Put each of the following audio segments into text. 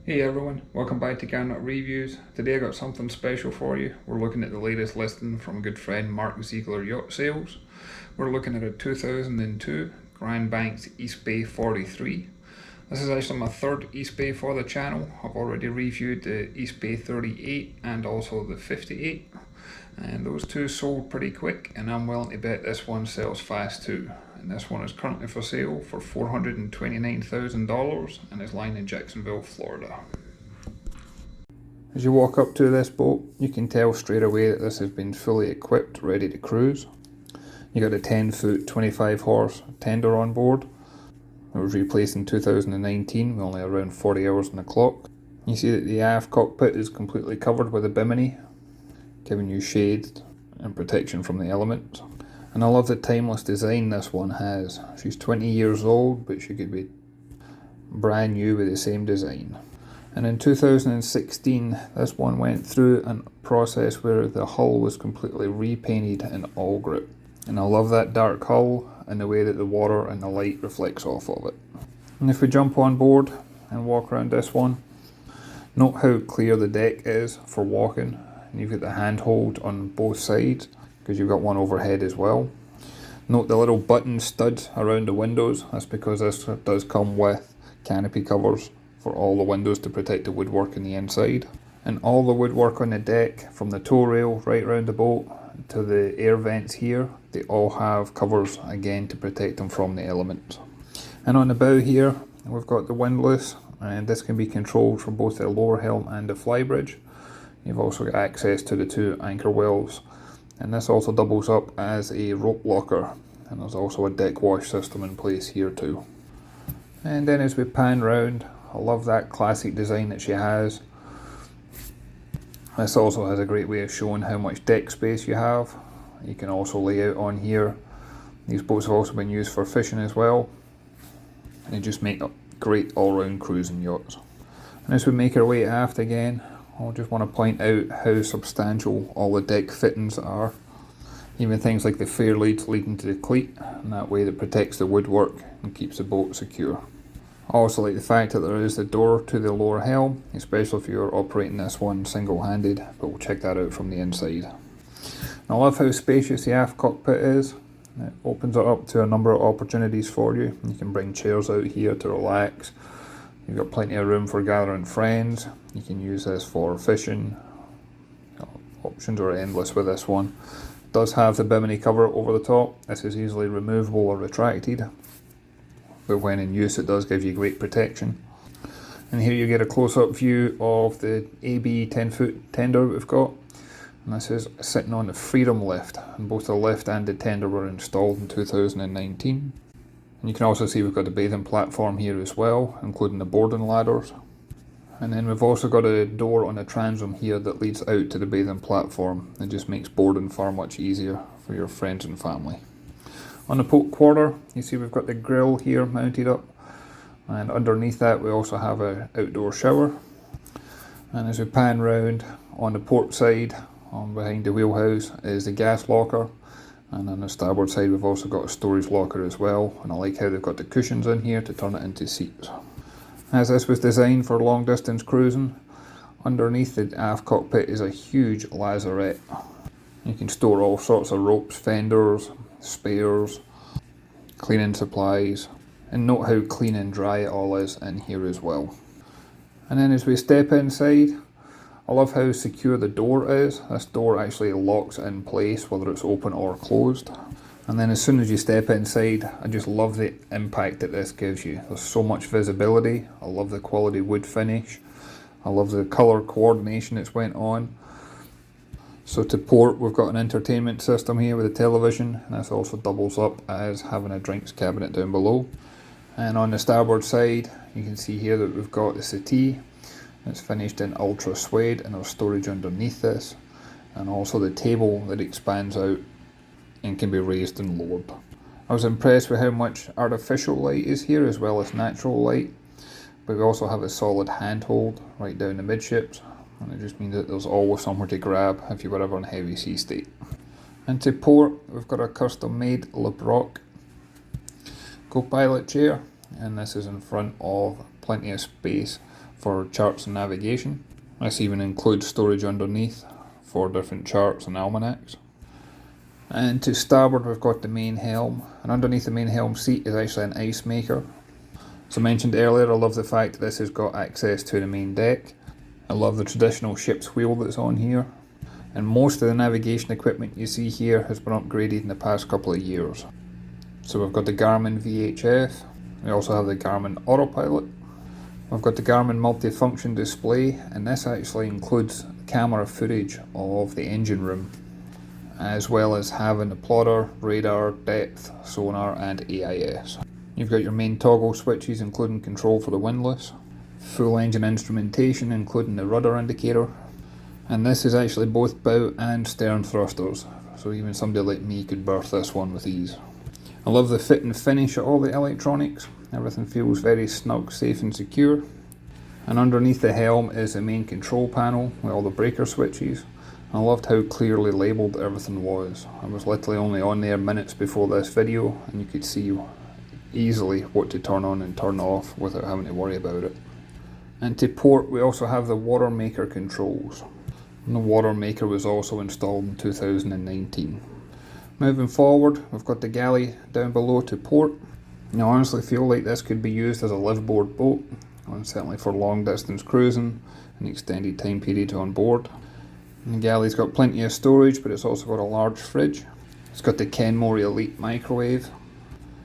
Hey everyone, welcome back to Garnock Reviews. Today I got something special for you. We're looking at the latest listing from a good friend Mark Zeigler Yacht Sales. We're looking at a 2002 Grand Banks East Bay 43. This is actually my third East Bay for the channel. I've already reviewed the East Bay 38 and also the 58. And those two sold pretty quick, and I'm willing to bet this one sells fast too. And this one is currently for sale for $429,000 and is lying in Jacksonville, Florida. As you walk up to this boat, you can tell straight away that this has been fully equipped, ready to cruise. You got a 10-foot, 25-horse tender on board. It was replaced in 2019 with only around 40 hours on the clock. You see that the aft cockpit is completely covered with a bimini, giving you shade and protection from the elements. And I love the timeless design this one has. She's 20 years old, but she could be brand new with the same design. And in 2016, this one went through a process where the hull was completely repainted in Awlgrip. And I love that dark hull and the way that the water and the light reflects off of it. And if we jump on board and walk around this one, note how clear the deck is for walking. And you've got the handhold on both sides, because you've got one overhead as well. Note the little button studs around the windows. That's because this does come with canopy covers for all the windows to protect the woodwork in the inside. And all the woodwork on the deck, from the tow rail right around the boat to the air vents here, they all have covers again to protect them from the elements. And on the bow here, we've got the windlass, and this can be controlled from both the lower helm and the flybridge. You've also got access to the two anchor wells. And this also doubles up as a rope locker, and there's also a deck wash system in place here too. And then as we pan round, I love that classic design that she has. This also has a great way of showing how much deck space you have. You can also lay out on here. These boats have also been used for fishing as well, and they just make great all-round cruising yachts. And as we make our way aft again, I just want to point out how substantial all the deck fittings are. Even things like the fair leads leading to the cleat, and that way that protects the woodwork and keeps the boat secure. I also like the fact that there is the door to the lower helm, especially if you're operating this one single-handed, but we'll check that out from the inside. And I love how spacious the aft cockpit is. It opens it up to a number of opportunities for you. You can bring chairs out here to relax. You've got plenty of room for gathering friends. You can use this for fishing. Options are endless with this one. It does have the bimini cover over the top. This is easily removable or retracted, but when in use it does give you great protection. And here you get a close-up view of the AB 10-foot tender we've got. And this is sitting on the Freedom lift, and both the lift and the tender were installed in 2019. And you can also see we've got the bathing platform here as well, including the boarding ladders. And then we've also got a door on the transom here that leads out to the bathing platform. It just makes boarding far much easier for your friends and family. On the port quarter, you see we've got the grill here mounted up, and underneath that we also have an outdoor shower. And as we pan round, on the port side, on behind the wheelhouse, is the gas locker. And on the starboard side we've also got a storage locker as well, and I like how they've got the cushions in here to turn it into seats. As this was designed for long distance cruising, underneath the aft cockpit is a huge lazarette. You can store all sorts of ropes, fenders, spares, cleaning supplies, and note how clean and dry it all is in here as well. And then as we step inside, I love how secure the door is. This door actually locks in place whether it's open or closed. And then as soon as you step inside, I just love the impact that this gives you. There's so much visibility. I love the quality wood finish. I love the colour coordination that's went on. So to port, we've got an entertainment system here with a television, and this also doubles up as having a drinks cabinet down below. And on the starboard side, you can see here that we've got the settee. It's finished in ultra suede, and there's storage underneath this, and also the table that expands out and can be raised and lowered. I was impressed with how much artificial light is here as well as natural light, but we also have a solid handhold right down the midships, and it just means that there's always somewhere to grab if you were ever in heavy sea state. And to port, we've got a custom made LeBrock co-pilot chair, and this is in front of plenty of space for charts and navigation. This even includes storage underneath for different charts and almanacs. And to starboard we've got the main helm, and underneath the main helm seat is actually an ice maker. As I mentioned earlier, I love the fact that this has got access to the main deck. I love the traditional ship's wheel that's on here, and most of the navigation equipment you see here has been upgraded in the past couple of years. So we've got the Garmin VHF, we also have the Garmin Autopilot, we've got the Garmin multifunction display, and this actually includes camera footage of the engine room, as well as having the plotter, radar, depth, sonar and AIS. You've got your main toggle switches including control for the windlass, full engine instrumentation including the rudder indicator, and this is actually both bow and stern thrusters, so even somebody like me could berth this one with ease. I love the fit and finish of all the electronics, everything feels very snug, safe and secure. And underneath the helm is the main control panel with all the breaker switches. I loved how clearly labelled everything was. I was literally only on there minutes before this video and you could see easily what to turn on and turn off without having to worry about it. And to port we also have the water maker controls. And the water maker was also installed in 2019. Moving forward we've got the Galley down below to port. I honestly feel like this could be used as a liveaboard boat, certainly for long distance cruising and extended time periods on board. And the Galley's got plenty of storage, but it's also got a large fridge. It's got the Kenmore Elite microwave.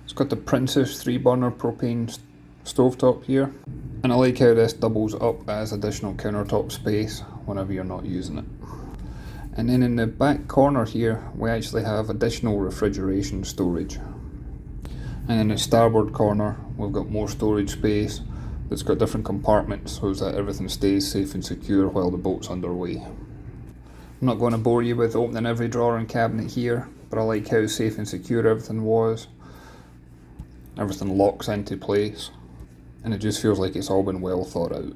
It's got the Princess 3-burner propane stovetop here. And I like how this doubles up as additional countertop space whenever you're not using it. And then in the back corner here, we actually have additional refrigeration storage. And in the starboard corner, we've got more storage space that's got different compartments so that everything stays safe and secure while the boat's underway. I'm not going to bore you with opening every drawer and cabinet here, but I like how safe and secure everything was. Everything locks into place, and it just feels like it's all been well thought out.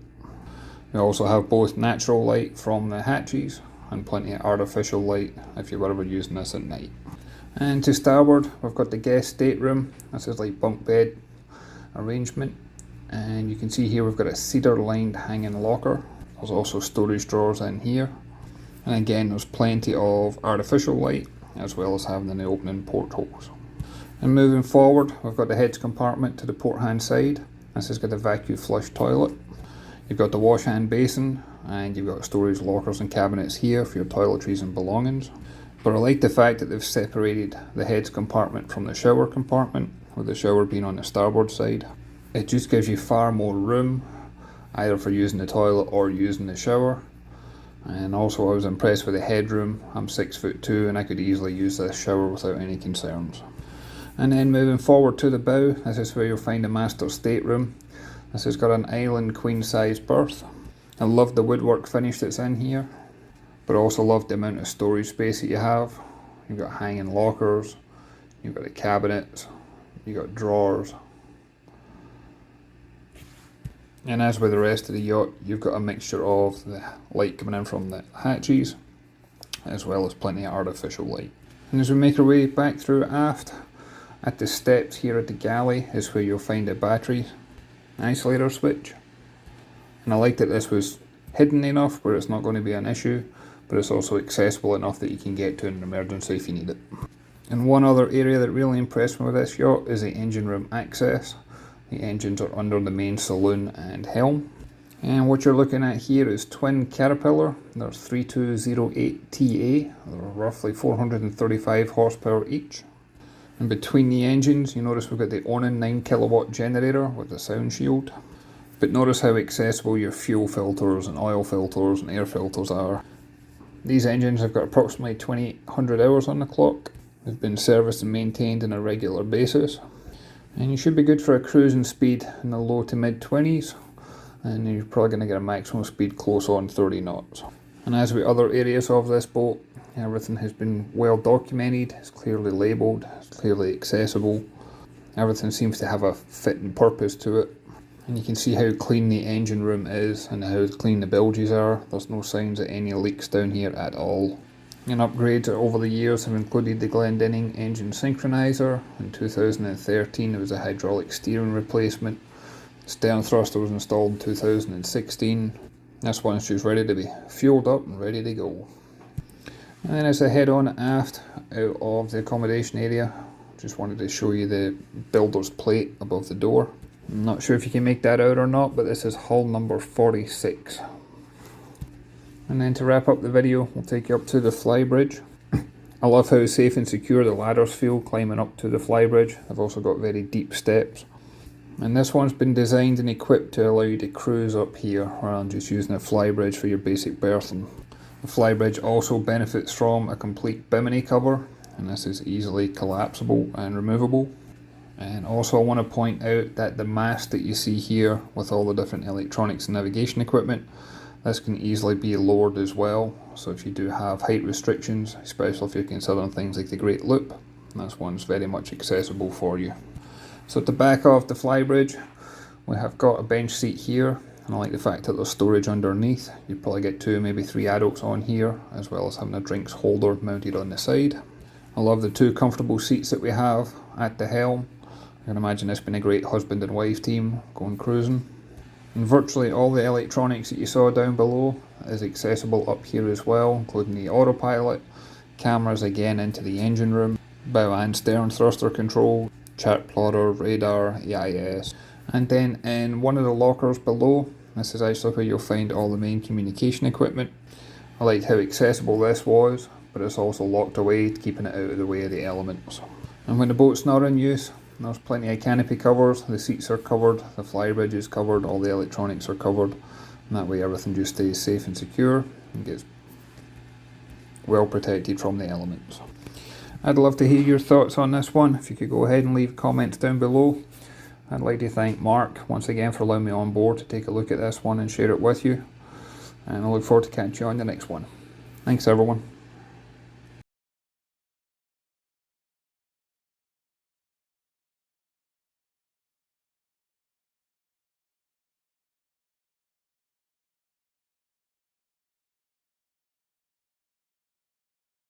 We also have both natural light from the hatches and plenty of artificial light if you're ever using this at night. And to starboard, we've got the guest stateroom. This is like bunk bed arrangement, and you can see here we've got a cedar lined hanging locker. There's also storage drawers in here. And again, there's plenty of artificial light, as well as having the opening portholes. And moving forward, we've got the heads compartment to the port hand side. This has got a vacuum flush toilet. You've got the wash hand basin, and you've got storage lockers and cabinets here for your toiletries and belongings. But I like the fact that they've separated the heads compartment from the shower compartment, with the shower being on the starboard side. It just gives you far more room, either for using the toilet or using the shower. And also I was impressed with the headroom. I'm 6'2" and I could easily use this shower without any concerns. And then moving forward to the bow, this is where you'll find the master stateroom. This has got an island queen size berth. I love the woodwork finish that's in here, but I also love the amount of storage space that you have. You've got hanging lockers, you've got the cabinets, you've got drawers. And as with the rest of the yacht, you've got a mixture of the light coming in from the hatches, as well as plenty of artificial light. And as we make our way back through aft, at the steps here at the galley is where you'll find a battery isolator switch. And I like that this was hidden enough where it's not going to be an issue, but it's also accessible enough that you can get to in an emergency if you need it. And one other area that really impressed me with this yacht is the engine room access. The engines are under the main saloon and helm. And what you're looking at here is twin Caterpillar. They're 3208TA. They're roughly 435 horsepower each. And between the engines, you notice we've got the Onan 9 kilowatt generator with the sound shield. But notice how accessible your fuel filters and oil filters and air filters are. These engines have got approximately 2800 hours on the clock. They've been serviced and maintained on a regular basis. And you should be good for a cruising speed in the low to mid 20s, and you're probably going to get a maximum speed close on 30 knots. And as with other areas of this boat, everything has been well documented, it's clearly labelled, it's clearly accessible. Everything seems to have a fit and purpose to it. And you can see how clean the engine room is and how clean the bilges are. There's no signs of any leaks down here at all. And upgrades over the years have included the Glendinning engine synchronizer. In 2013 there was a hydraulic steering replacement. Stern thruster was installed in 2016. This one's just ready to be fueled up and ready to go. And then as I head on aft out of the accommodation area, just wanted to show you the builder's plate above the door. I'm not sure if you can make that out or not, but this is hull number 46. And then to wrap up the video, we'll take you up to the Flybridge. I love how safe and secure the ladders feel climbing up to the Flybridge. They've also got very deep steps. And this one's been designed and equipped to allow you to cruise up here rather than just using a Flybridge for your basic berthing. The Flybridge also benefits from a complete bimini cover, and this is easily collapsible and removable. And also I want to point out that the mast that you see here with all the different electronics and navigation equipment, this can easily be lowered as well. So if you do have height restrictions, especially if you're considering things like the Great Loop, this one's very much accessible for you. So at the back of the Flybridge, we have got a bench seat here, and I like the fact that there's storage underneath. You'd probably get 2, maybe 3 adults on here, as well as having a drinks holder mounted on the side. I love the 2 comfortable seats that we have at the helm. I can imagine this being a great husband and wife team going cruising. And virtually all the electronics that you saw down below is accessible up here as well, including the autopilot, cameras again into the engine room, bow and stern thruster control, chart plotter, radar, EIS. And then in one of the lockers below, this is actually where you'll find all the main communication equipment. I liked how accessible this was, but it's also locked away, keeping it out of the way of the elements. And when the boat's not in use, there's plenty of canopy covers, the seats are covered, the Flybridge is covered, all the electronics are covered, and that way everything just stays safe and secure and gets well protected from the elements. I'd love to hear your thoughts on this one. If you could go ahead and leave comments down below. I'd like to thank Mark once again for allowing me on board to take a look at this one and share it with you. And I look forward to catching you on the next one. Thanks everyone.